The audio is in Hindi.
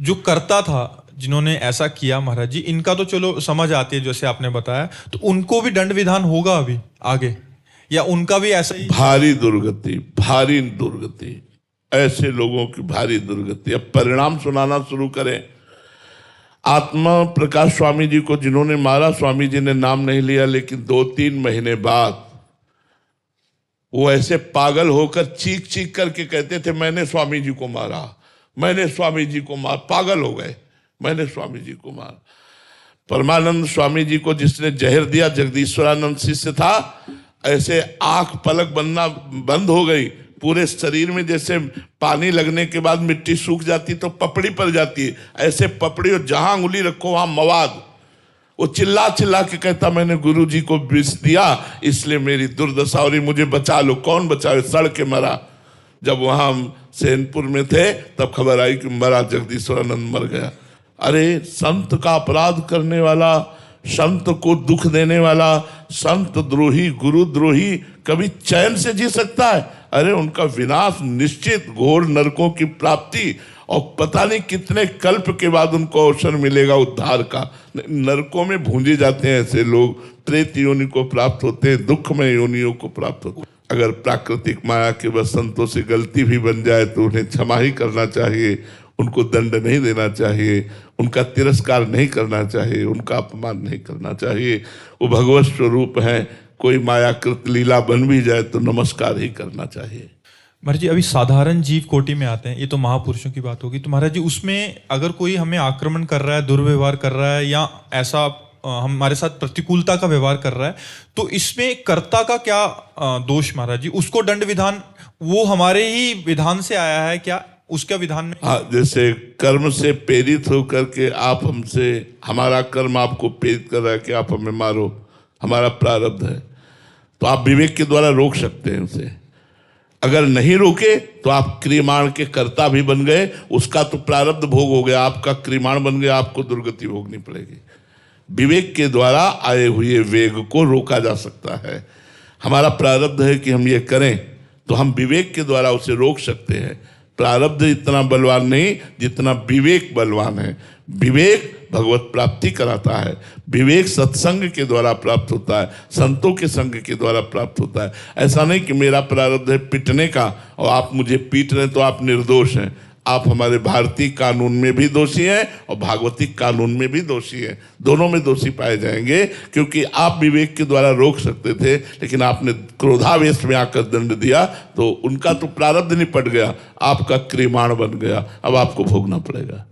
जो करता था, जिन्होंने ऐसा किया महाराज जी, इनका तो चलो समझ आती है जैसे आपने बताया, तो उनको भी दंड विधान होगा अभी आगे, या उनका भी ऐसा ही? भारी दुर्गति, भारी दुर्गति, ऐसे लोगों की भारी दुर्गति। अब परिणाम सुनाना शुरू करें। आत्मा प्रकाश स्वामी जी को जिन्होंने मारा, स्वामी जी ने नाम नहीं लिया, लेकिन 2-3 महीने बाद वो ऐसे पागल होकर चीख चीख करके कहते थे, मैंने स्वामी जी को मारा, मैंने स्वामी जी को मारा। पागल हो गए, मैंने स्वामी जी को मारा। परमानंद स्वामी जी को जिसने जहर दिया, जगदीश्वरानंद शिष्य था, ऐसे आंख पलक बनना बंद हो गई। पूरे शरीर में जैसे पानी लगने के बाद मिट्टी सूख जाती तो पपड़ी पड़ जाती है, ऐसे पपड़ी, और जहां उंगली रखो वहां मवाद। वो चिल्ला चिल्ला के कहता, मैंने गुरु जी को विष दिया, इसलिए मेरी दुर्दशा हो रही, मुझे बचा लो। कौन बचाए? सड़ के मरा। जब वहां हम सैनपुर में थे तब खबर आई कि मरा, जगदीश्वरानंद मर गया। अरे संत का अपराध करने वाला, संत को दुख देने वाला, संत द्रोही, गुरु द्रोही कभी चैन से जी सकता है? अरे उनका विनाश निश्चित, घोर नरकों की प्राप्ति, और पता नहीं कितने कल्प के बाद उनको अवसर मिलेगा उद्धार का। नरकों में भूंजे जाते हैं ऐसे लोग, प्रेत योनि को प्राप्त होते हैं, दुखमय योनियों को प्राप्त होते हैं। अगर प्राकृतिक माया के वसंतों से गलती भी बन जाए तो उन्हें क्षमा ही करना चाहिए, उनको दंड नहीं देना चाहिए, उनका तिरस्कार नहीं करना चाहिए, उनका अपमान नहीं करना चाहिए। वो भगवत स्वरूप हैं, कोई मायाकृत लीला बन भी जाए तो नमस्कार ही करना चाहिए। महाराज जी, अभी साधारण जीव कोटि में आते हैं, ये तो महापुरुषों की बात होगी। तो महाराज जी, उसमें अगर कोई हमें आक्रमण कर रहा है, दुर्व्यवहार कर रहा है, या ऐसा हमारे साथ प्रतिकूलता का व्यवहार कर रहा है, तो इसमें कर्ता का क्या दोष महाराज जी? उसको दंड विधान वो हमारे ही विधान से आया है क्या? उसका विधान में? हाँ, जैसे कर्म से प्रेरित होकर के आप हमसे, हमारा कर्म आपको प्रेरित कर रहा है कि आप हमें मारो, हमारा प्रारब्ध है, तो आप विवेक के द्वारा रोक सकते हैं उसे। अगर नहीं रोके तो आप क्रियमाण के कर्ता भी बन गए, उसका तो प्रारब्ध भोग हो गया, आपका क्रियमाण बन गया, आपको दुर्गति भोगनी पड़ेगी। विवेक के द्वारा आए हुए वेग को रोका जा सकता है। हमारा प्रारब्ध है कि हम ये करें, तो हम विवेक के द्वारा उसे रोक सकते हैं। प्रारब्ध इतना बलवान नहीं जितना विवेक बलवान है। विवेक भगवत प्राप्ति कराता है, विवेक सत्संग के द्वारा प्राप्त होता है, संतों के संग के द्वारा प्राप्त होता है। ऐसा नहीं कि मेरा प्रारब्ध है पिटने का और आप मुझे पीट रहे तो आप निर्दोष हैं। आप हमारे भारतीय कानून में भी दोषी हैं और भागवतिक कानून में भी दोषी हैं, दोनों में दोषी पाए जाएंगे, क्योंकि आप विवेक के द्वारा रोक सकते थे, लेकिन आपने क्रोधावेश में आकर दंड दिया, तो उनका तो प्रारब्ध निपट गया, आपका क्रियमाण बन गया, अब आपको भोगना पड़ेगा।